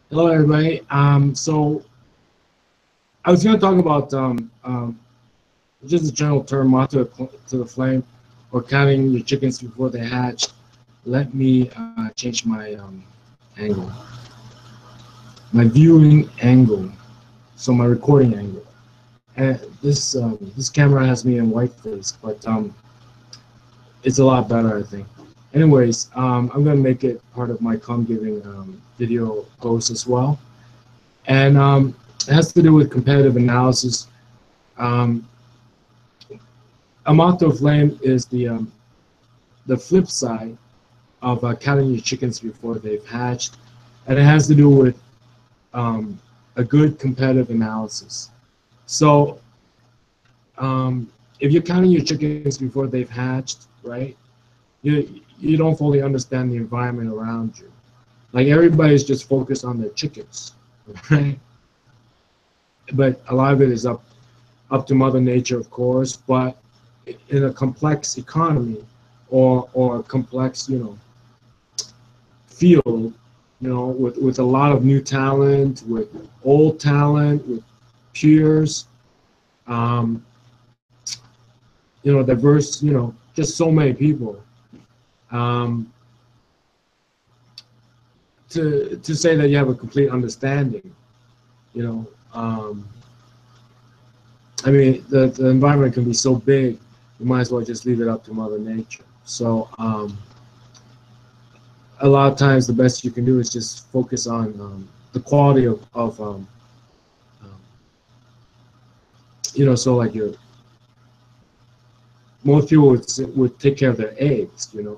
Hello, everybody. So I was going to talk about just a general term, moth to the flame, or counting your chickens before they hatch. Let me change my angle, my viewing angle, so my recording angle. And this camera has me in white face, but it's a lot better, I think. Anyways, I'm going to make it part of my COMMGiving video post as well. And it has to do with competitive analysis. Um, a motto flame is the flip side of counting your chickens before they've hatched, and it has to do with um, a good competitive analysis. So if you're counting your chickens before they've hatched, right, you don't fully understand the environment around you. Like everybody's just focused on their chickens, right? But a lot of it is up to Mother Nature, of course. But in a complex economy or complex, field, with a lot of new talent, with old talent, with peers, um, diverse, just so many people. Um, to say that you have a complete understanding, you know, um, I mean, the environment can be so big, you might as well just leave it up to Mother Nature. So a lot of times the best you can do is just focus on the quality of um, so like most people would take care of their eggs, the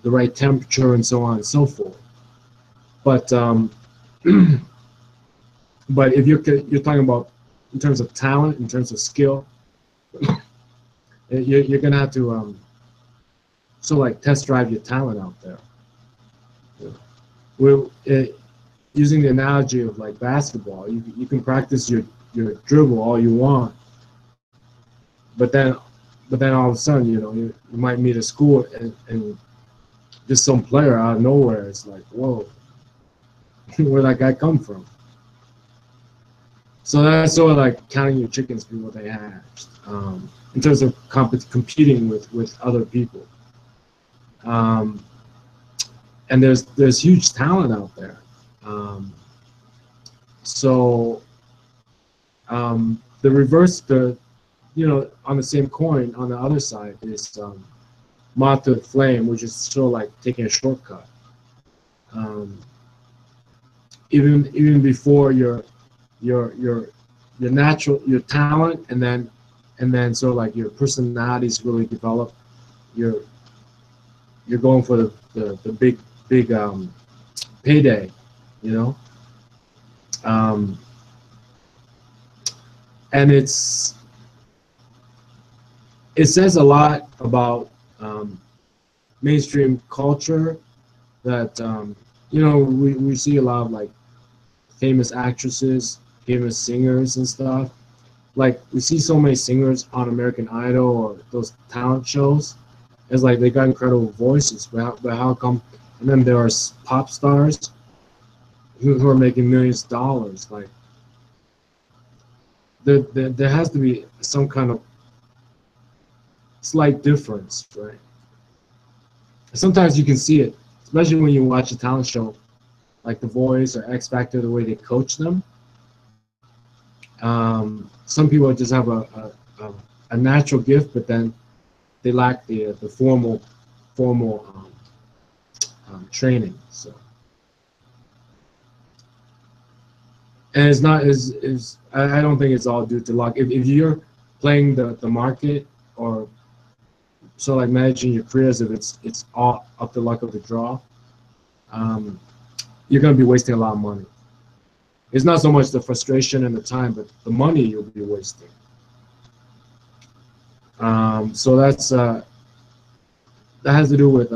right temperature and so on and so forth. But but if you're talking about in terms of talent, in terms of skill, you're gonna have to like test drive your talent out there. Using the analogy of like basketball, you can practice your dribble all you want, but then all of a sudden, you might meet a school and just some player out of nowhere is like, whoa, where'd that guy come from? So that's sort of like counting your chickens before they hatch, in terms of competing with other people. Um, and there's huge talent out there. Um, so the reverse, on the same coin, on the other side is moth to the flame, which is sort of like taking a shortcut. Um, even before your your talent, and then sort of like your personalities really develop, you're going for the big payday, you know. Um, and it says a lot about mainstream culture that we see a lot of like famous actresses, famous singers and stuff. Like we see so many singers on American Idol or those talent shows. It's like they got incredible voices, but how come? And then there are pop stars who are making millions of dollars. Like there has to be some kind of slight difference, right? Sometimes you can see it, especially when you watch a talent show like The Voice or X Factor, the way they coach them. Some people just have a natural gift, but then they lack the formal training. So, and it's not is I don't think it's all due to luck. If you're playing the market, or so like managing your career as if it's all up the luck of the draw, you're going to be wasting a lot of money. It's not so much the frustration and the time, but the money you'll be wasting. So that has to do with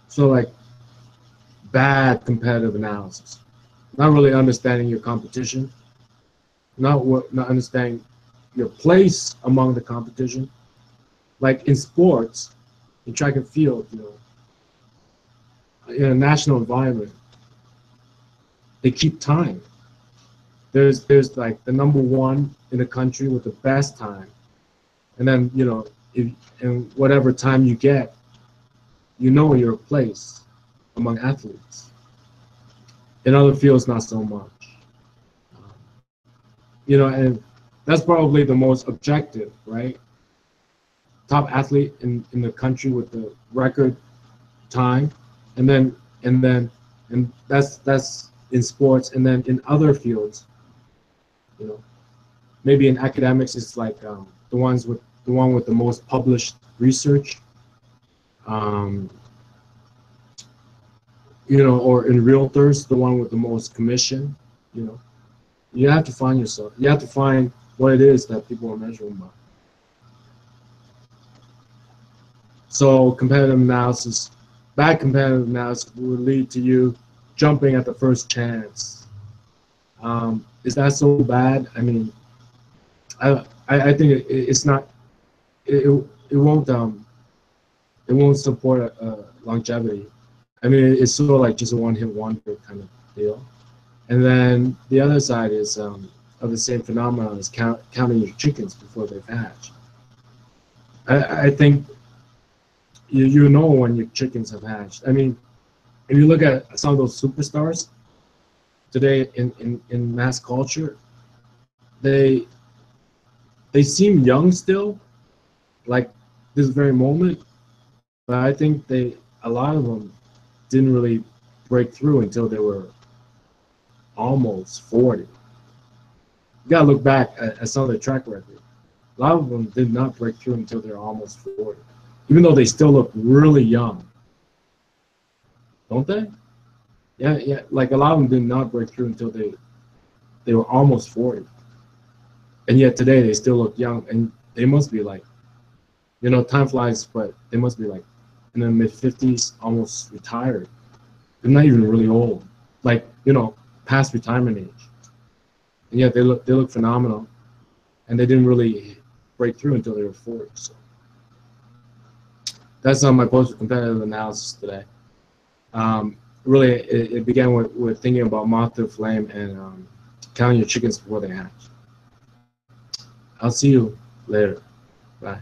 so like bad competitive analysis, not really understanding your competition, not understanding your place among the competition. Like in sports, in track and field, in a national environment, they keep time. There's like the number one in the country with the best time, and then if and whatever time you get, your place among athletes. In other fields, not so much. Um, and that's probably the most objective, right? Top athlete in the country with the record time, and then and that's in sports, and then in other fields, you know, maybe in academics, it's like the one with the most published research, um, or in realtors, the one with the most commission. You know, you have to find yourself. You have to find what it is that people are measuring by. So bad competitive analysis would lead to you jumping at the first chance. Is that so bad? I mean, I think it's not. It won't support longevity. I mean, it's sort of like just a one-hit wonder kind of deal. And then the other side is of the same phenomenon is counting your chickens before they've hatched. I think you know when your chickens have hatched. I mean, if you look at some of those superstars today in mass culture, they seem young still, like this very moment, but I think a lot of them didn't really break through until they were almost 40. You gotta look back at some of their track record. A lot of them did not break through until they're almost 40, even though they still look really young, don't they? Yeah, yeah. Like a lot of them did not break through until they were almost 40, and yet today they still look young, and they must be like, time flies, but they must be like in their mid-50s, almost retired. They're not even really old, like past retirement age, and yet they look phenomenal, and they didn't really break through until they were 40. So that's my post for competitive analysis today. Really, it began with thinking about moth to flame and counting your chickens before they hatch. I'll see you later. Bye.